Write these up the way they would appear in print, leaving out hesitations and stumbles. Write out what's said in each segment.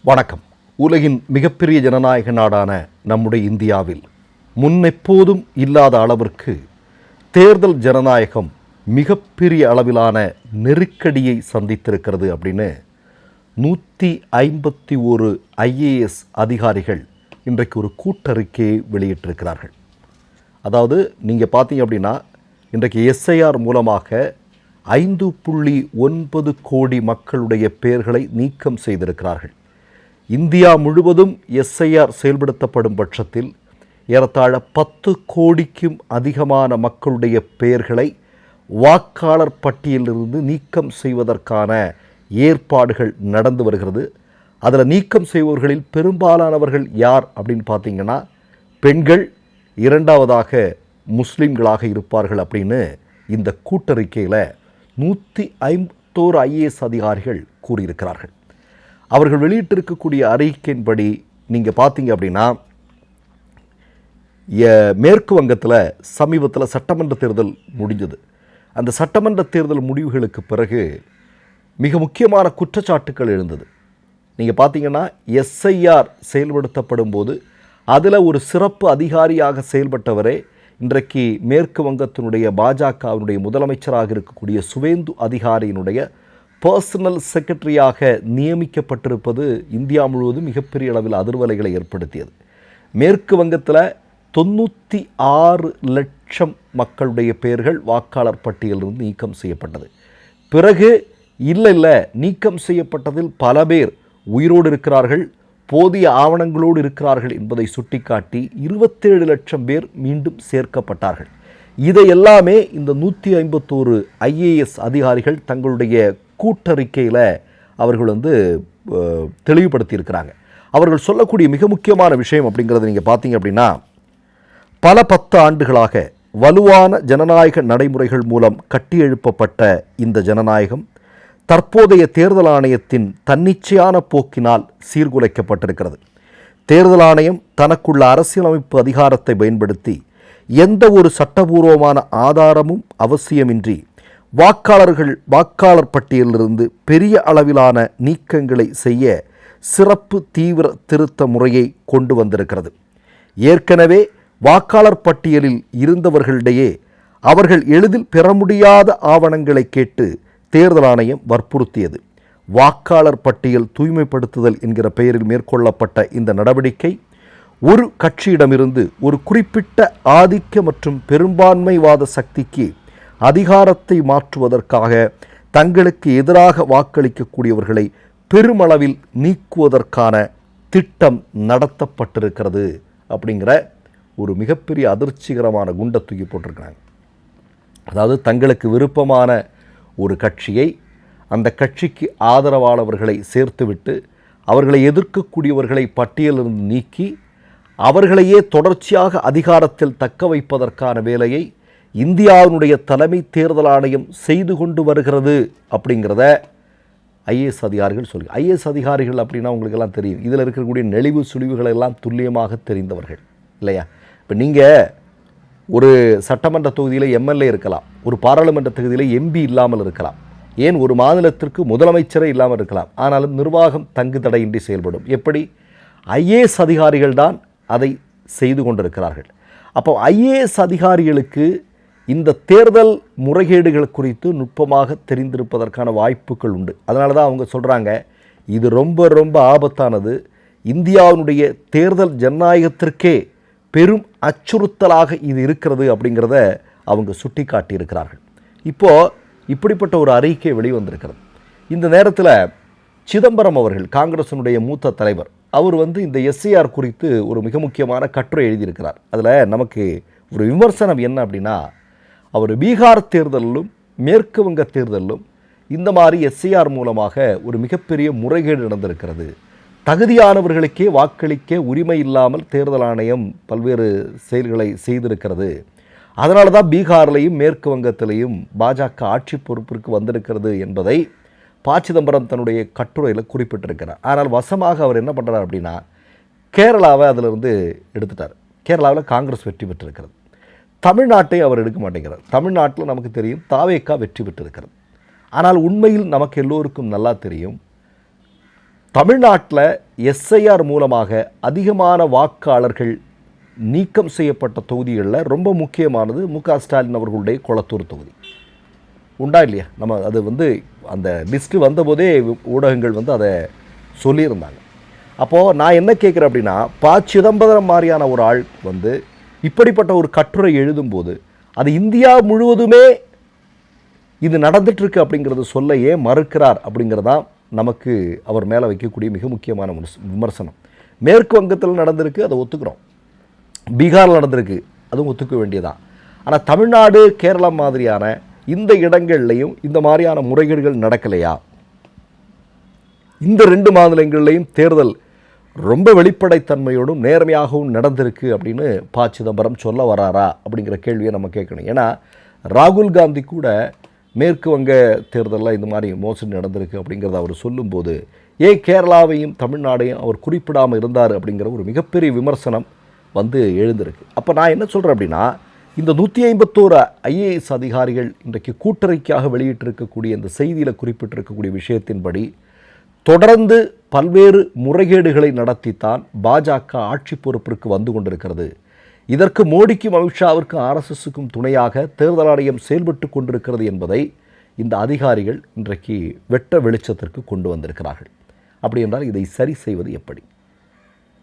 வணக்கம். உலகின் மிகப்பெரிய ஜனநாயக நாடான நம்முடைய இந்தியாவில் முன்னெப்போதும் இல்லாத அளவிற்கு தேர்தல் ஜனநாயகம் மிகப்பெரிய அளவிலான நெருக்கடியை சந்தித்திருக்கிறது அப்படின்னு 151 IAS அதிகாரிகள் இன்றைக்கு ஒரு கூட்டறிக்கையை வெளியிட்டிருக்கிறார்கள். அதாவது நீங்கள் பார்த்தீங்க அப்படின்னா இன்றைக்கு SIR மூலமாக 5.9 கோடி மக்களுடைய பெயர்களை நீக்கம் செய்திருக்கிறார்கள். இந்தியா முழுவதும் SIR செயல்படுத்தப்படும் பட்சத்தில் ஏறத்தாழ 10 கோடிக்கும் அதிகமான மக்களுடைய பெயர்களை வாக்காளர் பட்டியலிலிருந்து நீக்கம் செய்வதற்கான ஏற்பாடுகள் நடந்து வருகிறது. அதில் நீக்கம் செய்பவர்களில் பெரும்பாலானவர்கள் யார் அப்படின்னு பார்த்தீங்கன்னா பெண்கள், இரண்டாவதாக முஸ்லீம்களாக இருப்பார்கள் அப்படின்னு இந்த கூட்டறிக்கையில் 151 IAS அதிகாரிகள் கூறியிருக்கிறார்கள். அவர்கள் வெளியிட்டிருக்கக்கூடிய அறிக்கையின்படி நீங்கள் பார்த்தீங்க அப்படின்னா மேற்கு வங்கத்தில் சமீபத்தில் சட்டமன்ற தேர்தல் முடிஞ்சது. அந்த சட்டமன்ற தேர்தல் முடிவுகளுக்கு பிறகு மிக முக்கியமான குற்றச்சாட்டுக்கள் எழுந்தது. நீங்கள் பார்த்தீங்கன்னா SIR செயல்படுத்தப்படும் போது அதில் ஒரு சிறப்பு அதிகாரியாக செயல்பட்டவரே இன்றைக்கு மேற்கு வங்கத்தினுடைய பாஜகவினுடைய முதலமைச்சராக இருக்கக்கூடிய சுவேந்து அதிகாரியினுடைய பர்சனல் செக்ரட்டரியாக நியமிக்கப்பட்டிருப்பது இந்தியா முழுவதும் மிகப்பெரிய அளவில் அதிர்வலைகளை ஏற்படுத்தியது. மேற்கு வங்கத்தில் 96 லட்சம் மக்களுடைய பெயர்கள் வாக்காளர் பட்டியலிருந்து நீக்கம் செய்யப்பட்டது. பிறகு இல்லை நீக்கம் செய்யப்பட்டதில் பல பேர் உயிரோடு இருக்கிறார்கள், போதிய ஆவணங்களோடு இருக்கிறார்கள் என்பதை சுட்டிக்காட்டி 27 லட்சம் பேர் மீண்டும் சேர்க்கப்பட்டார்கள். இதை எல்லாமே இந்த 151 IAS அதிகாரிகள் தங்களுடைய கூட்டறிக்கையில் அவர்கள் தெளிவுபடுத்தியிருக்கிறாங்க. அவர்கள் சொல்லக்கூடிய மிக முக்கியமான விஷயம் அப்படிங்கிறது நீங்கள் பார்த்தீங்க அப்படின்னா, பல 10 ஆண்டுகளாக வலுவான ஜனநாயக நடைமுறைகள் மூலம் கட்டியெழுப்பப்பட்ட இந்த ஜனநாயகம் தற்போதைய தேர்தல் ஆணையத்தின் தன்னிச்சையான போக்கினால் சீர்குலைக்கப்பட்டிருக்கிறது. தேர்தல் ஆணையம் தனக்குள்ள அரசியலமைப்பு அதிகாரத்தை பயன்படுத்தி எந்த ஒரு சட்டபூர்வமான ஆதாரமும் அவசியமின்றி வாக்காளர் பட்டியலிலிருந்து பெரிய அளவிலான நீக்கங்களை செய்ய சிறப்பு தீவிர திருத்த முறையை கொண்டு வந்திருக்கிறது. ஏற்கனவே வாக்காளர் பட்டியலில் இருந்தவர்களிடையே அவர்கள் எளிதில் பெற முடியாத ஆவணங்களை கேட்டு தேர்தல் ஆணையம் வற்புறுத்தியது. வாக்காளர் பட்டியல் தூய்மைப்படுத்துதல் என்கிற பெயரில் மேற்கொள்ளப்பட்ட இந்த நடவடிக்கை ஒரு கட்சியிடமிருந்து ஒரு குறிப்பிட்ட ஆதிக்க மற்றும் பெரும்பான்மைவாத சக்திக்கு அதிகாரத்தை மாற்றுவதற்காக தங்களுக்கு எதிராக வாக்களிக்கக்கூடியவர்களை பெருமளவில் நீக்குவதற்கான திட்டம் நடத்தப்பட்டிருக்கிறது அப்படிங்கிற ஒரு மிகப்பெரிய அதிர்ச்சிகரமான குண்டை தூக்கி போட்டிருக்கிறாங்க. அதாவது தங்களுக்கு விருப்பமான ஒரு கட்சியை, அந்த கட்சிக்கு ஆதரவாளர்களை சேர்த்துவிட்டு அவர்களை எதிர்க்கக்கூடியவர்களை பட்டியலிருந்து நீக்கி அவர்களையே தொடர்ச்சியாக அதிகாரத்தில் தக்க வைப்பதற்கான வேலையை இந்தியாவினுடைய தலைமை தேர்தல் ஆணையம் செய்து கொண்டு வருகிறது அப்படிங்கிறத IAS அதிகாரிகள் சொல்லி. IAS அதிகாரிகள் அப்படின்னா உங்களுக்கெல்லாம் தெரியும், இதில் இருக்கக்கூடிய நெளிவு சுழிவுகளை எல்லாம் துல்லியமாக தெரிந்தவர்கள் இல்லையா? இப்போ நீங்கள் ஒரு சட்டமன்ற தொகுதியில் MLA இருக்கலாம், ஒரு பாராளுமன்ற தொகுதியில் MP இல்லாமல் இருக்கலாம், ஏன் ஒரு மாநிலத்திற்கு முதலமைச்சரே இல்லாமல் இருக்கலாம். ஆனாலும் நிர்வாகம் தங்கு தடையின்றி செயல்படும். எப்படி? IAS அதிகாரிகள் தான் அதை செய்து கொண்டிருக்கிறார்கள். அப்போ IAS அதிகாரிகளுக்கு இந்த தேர்தல் முறைகேடுகள் குறித்து நுட்பமாக தெரிந்திருப்பதற்கான வாய்ப்புகள் உண்டு. அதனால தான் அவங்க சொல்கிறாங்க, இது ரொம்ப ரொம்ப ஆபத்தானது, இந்தியாவினுடைய தேர்தல் ஜனநாயகத்திற்கே பெரும் அச்சுறுத்தலாக இது இருக்கிறது அப்படிங்கிறத அவங்க சுட்டி காட்டியிருக்கிறார்கள். இப்போது இப்படிப்பட்ட ஒரு அறிக்கை வெளிவந்திருக்கிறது. இந்த நேரத்தில் சிதம்பரம் அவர்கள், காங்கிரஸினுடைய மூத்த தலைவர், அவர் இந்த SIR குறித்து ஒரு மிக முக்கியமான கட்டுரை எழுதியிருக்கிறார். அதில் நமக்கு ஒரு விமர்சனம் என்ன அப்படின்னா, அவர் பீகார் தேர்தலிலும் மேற்கு வங்க தேர்தலிலும் இந்த மாதிரி SIR மூலமாக ஒரு மிகப்பெரிய முறைகேடு நடந்திருக்கிறது, தகுதியானவர்களுக்கே வாக்களிக்க உரிமை இல்லாமல் தேர்தல் ஆணையம் பல்வேறு செயல்களை செய்திருக்கிறது, அதனால தான் பீகார்லையும் மேற்கு வங்கத்திலையும் பாஜக ஆட்சி பொறுப்பிற்கு வந்திருக்கிறது என்பதை சிதம்பரம் தன்னுடைய கட்டுரையில் குறிப்பிட்டிருக்கிறார். ஆனால் வசமாக அவர் என்ன பண்ணுறார் அப்படின்னா, கேரளாவை அதிலிருந்து எடுத்துட்டார். கேரளாவில் காங்கிரஸ் வெற்றி பெற்றிருக்கிறது. தமிழ்நாட்டை அவர் எடுக்க மாட்டேங்கிறார். தமிழ்நாட்டில் நமக்கு தெரியும் தாவேகா வெற்றி பெற்றிருக்கிறது. ஆனால் உண்மையில் நமக்கு எல்லோருக்கும் நல்லா தெரியும், தமிழ்நாட்டில் எஸ்ஐஆர் மூலமாக அதிகமான வாக்காளர்கள் நீக்கம் செய்யப்பட்ட தொகுதிகளில் ரொம்ப முக்கியமானது மு.க. ஸ்டாலின் அவர்களுடைய கொளத்தூர் தொகுதி. உண்டா இல்லையா? நம்ம அது அந்த லிஸ்ட்டு வந்தபோதே ஊடகங்கள் அதை சொல்லியிருந்தாங்க. அப்போது நான் என்ன கேட்குறேன் அப்படின்னா, சிதம்பரம் மாதிரியான ஒரு ஆள் இப்படிப்பட்ட ஒரு கட்டுரை எழுதும்போது அது இந்தியா முழுவதுமே இது நடந்துட்டுருக்கு அப்படிங்கிறது சொல்ல ஏன் மறுக்கிறார் அப்படிங்கிறதான் நமக்கு அவர் மேலே வைக்கக்கூடிய மிக முக்கியமான விமர்சனம். மேற்கு வங்கத்தில் நடந்திருக்கு, அதை ஒத்துக்கிறோம். பீகாரில் நடந்திருக்கு, அதுவும் ஒத்துக்க வேண்டியதான். ஆனால் தமிழ்நாடு, கேரளா மாதிரியான இந்த இடங்கள்லையும் இந்த மாதிரியான முறைகேடுகள் நடக்கலையா? இந்த 2 மாநிலங்கள்லையும் தேர்தல் ரொம்ப வெளிப்படைத்தன்மையோடும் நேர்மையாகவும் நடந்திருக்கு அப்படின்னு சிதம்பரம் சொல்ல வராரா அப்படிங்கிற கேள்வியை நம்ம கேட்கணும். ஏன்னா ராகுல் காந்தி கூட மேற்கு வங்க தேர்தலில் இந்த மாதிரி மோசடி நடந்திருக்கு அப்படிங்கிறத அவர் சொல்லும்போது ஏன் கேரளாவையும் தமிழ்நாடையும் அவர் குறிப்பிடாமல் இருந்தார் அப்படிங்கிற ஒரு மிகப்பெரிய விமர்சனம் எழுந்திருக்கு. அப்போ நான் என்ன சொல்கிறேன் அப்படின்னா, இந்த 151 ஐஏஎஸ் அதிகாரிகள் இன்றைக்கு கூட்டறிக்கையாக வெளியிட்டிருக்கக்கூடிய இந்த செய்தியில் குறிப்பிட்டிருக்கக்கூடிய விஷயத்தின்படி தொடர்ந்து பல்வேறு முறைகேடுகளை நடத்தித்தான் பாஜக ஆட்சி பொறுப்பிற்கு வந்து கொண்டிருக்கிறது. இதற்கு மோடிக்கும் அமித்ஷாவிற்கும் ஆர்எஸ்எஸ்க்கும் துணையாக தேர்தல் ஆணையம் செயல்பட்டு கொண்டிருக்கிறது என்பதை இந்த அதிகாரிகள் இன்றைக்கு வெட்ட வெளிச்சத்திற்கு கொண்டு வந்திருக்கிறார்கள். அப்படி என்றால் இதை சரி செய்வது எப்படி?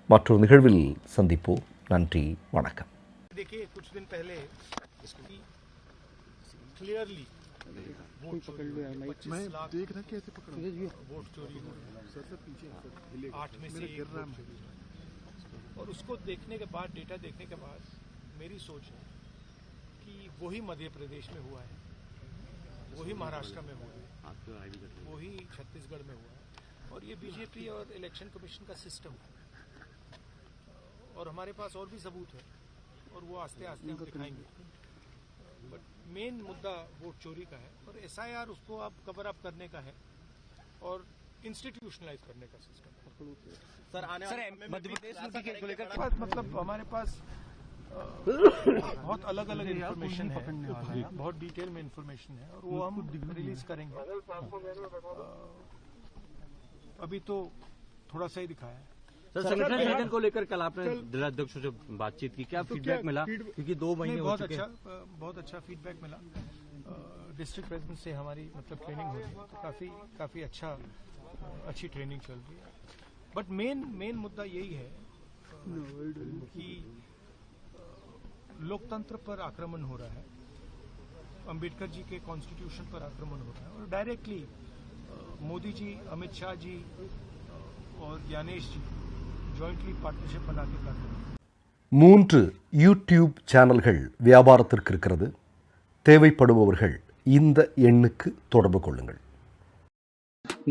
மற்றொரு நிகழ்வில் சந்திப்போம். நன்றி, வணக்கம். वोट पकड़ लिया, मैं देख रहा कैसे पकड़ा वोट चोरी सर पीछे 8 में से गिर रहा है। और उसको देखने के बाद, डेटा देखने के बाद मेरी सोच है कि वही मध्य प्रदेश में हुआ है, वही महाराष्ट्र में हुआ है, वही छत्तीसगढ़ में हुआ है, और ये बीजेपी और इलेक्शन कमीशन का सिस्टम है। और हमारे पास और भी सबूत है और वो आस्ते आस्ते हम दिखाएंगे। बट मेन मुद्दा वोट चोरी का है और एसआईआर उसको अब कवर अप करने का है और इंस्टीट्यूशनलाइज करने का सिस्टम है। सर आने वाले मध्य प्रदेश को लेकर मतलब हमारे पास बहुत अलग अलग इन्फॉर्मेशन है, बहुत डिटेल में इन्फॉर्मेशन है और वो हम रिलीज करेंगे। अभी तो थोड़ा सा ही दिखाया है। सर संगठन को लेकर कल आपने जिलाध्यक्षों से बातचीत की, क्या फीडबैक मिला? क्योंकि 2 महीने बहुत अच्छा फीडबैक मिला। डिस्ट्रिक्ट प्रेसिडेंट से हमारी मतलब ट्रेनिंग हो रही है, तो काफी अच्छी ट्रेनिंग चल रही है। बट मेन मुद्दा यही है कि लोकतंत्र पर आक्रमण हो रहा है, अंबेडकर जी के कॉन्स्टिट्यूशन पर आक्रमण हो रहा है और डायरेक्टली मोदी जी, अमित शाह जी और ज्ञानेश जी ஜாயின்ட்லி பார்ட்னர்ஷிப் பண்ணாக்கி காட்டுறோம். 3 யூடியூப் சேனல்கள் வியாபாரத்திற்கு இருக்கிறது. தேவைப்படுபவர்கள் இந்த எண்ணுக்கு தொடர்பு கொள்ளுங்கள்.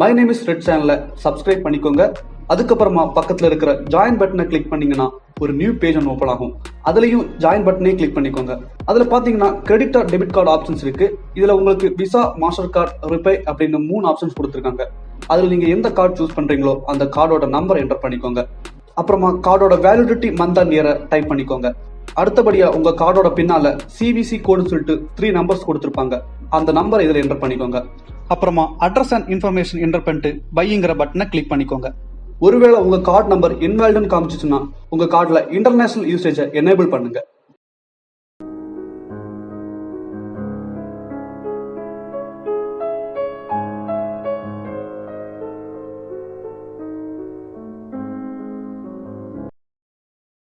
மை நேம் இஸ் ரெட் சேனலை சப்ஸ்கிரைப் பண்ணிக்கோங்க. அதுக்கப்புறமா பக்கத்தில் இருக்கிற ஜாயின் பட்டனை கிளிக் பண்ணீங்கன்னா ஒரு நியூ பேஜ் ஒன்று ஓப்பன் ஆகும். அதுலயும் ஜாயின் பட்டனே கிளிக் பண்ணிக்கோங்க. அதுல பாத்தீங்கன்னா credit R debit card options இருக்கு. இதுல உங்களுக்கு விசா, மாஸ்டர் கார்டு, ரிப்பே அப்படின்னு 3 ஆப்ஷன்ஸ் கொடுத்துருக்காங்க. அதுல நீங்க எந்த கார்டு சூஸ் பண்றீங்களோ அந்த கார்டோட நம்பர் என்டர் பண்ணிக்கோங்க. அப்புறமா கார்டோட வேலிடிட்டி மந்த் அண்ட் இயரை டைப் பண்ணிக்கோங்க. அடுத்தபடியா உங்க கார்டோட பின்னால சிவிசி கோடுன்னு சொல்லிட்டு 3 நம்பர்ஸ் கொடுத்துருப்பாங்க. அந்த நம்பரை இதுல என்டர் பண்ணிக்கோங்க. அப்புறமா அட்ரஸ் அண்ட் இன்ஃபர்மேஷன் என்டர் பண்ணிட்டு பைங்கிற பட்டனை கிளிக் பண்ணிக்கோங்க. ஒருவேளை உங்க கார்டு நம்பர் இன்வாலிட்னு காமிச்சிச்சுன்னா உங்க கார்டுல இன்டர்நேஷனல் யூசேஜை எனேபிள் பண்ணுங்க.